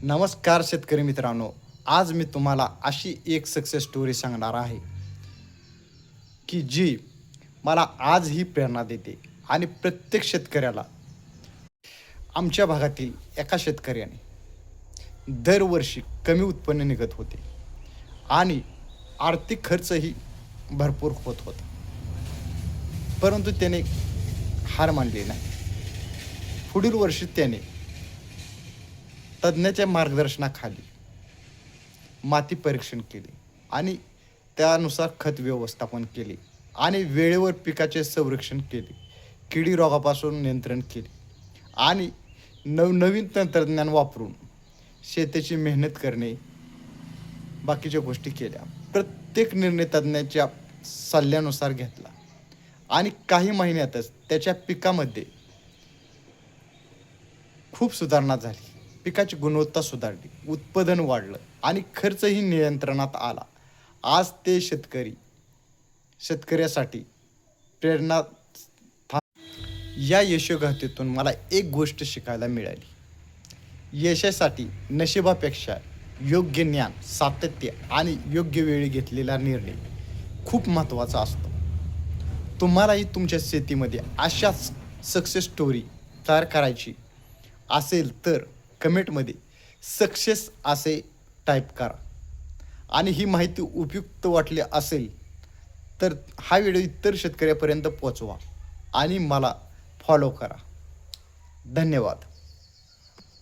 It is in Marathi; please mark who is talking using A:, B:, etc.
A: नमस्कार शेतकरी मित्रांनो, आज मी तुम्हाला अशी एक सक्सेस स्टोरी सांगणार आहे की जी मला आजही प्रेरणा देते आणि प्रत्येक शेतकऱ्याला. आमच्या भागातील एका शेतकऱ्याने दरवर्षी कमी उत्पन्न निघत होते आणि आर्थिक खर्चही भरपूर होत होता, परंतु त्याने हार मानली नाही. पुढील वर्षी त्याने तज्ज्ञाच्या मार्गदर्शनाखाली माती परीक्षण केले आणि त्यानुसार खत व्यवस्थापन केले आणि वेळेवर पिकाचे संरक्षण केले, किडी रोगापासून नियंत्रण केले आणि नवनवीन तंत्रज्ञान वापरून शेतीची मेहनत करणे, बाकीच्या गोष्टी केल्या. प्रत्येक निर्णय तज्ज्ञाच्या सल्ल्यानुसार घेतला आणि काही महिन्यातच त्याच्या पिकामध्ये खूप सुधारणा झाली. पिकाची गुणवत्ता सुधारली, उत्पादन वाढलं आणि खर्चही नियंत्रणात आला. आज ते शेतकऱ्यासाठी प्रेरणा. या यशोगाथेतून मला एक गोष्ट शिकायला मिळाली. यशासाठी नशिबापेक्षा योग्य ज्ञान, सातत्य आणि योग्य वेळी घेतलेला निर्णय खूप महत्त्वाचा असतो. तुम्हालाही तुमच्या शेतीमध्ये अशाच सक्सेस स्टोरी तयार करायची असेल तर कमेंटमध्ये सक्सेस असे टाईप करा आणि ही माहिती उपयुक्त वाटली असेल तर हा व्हिडिओ इतर शेतकऱ्यापर्यंत पोहोचवा आणि मला फॉलो करा. धन्यवाद.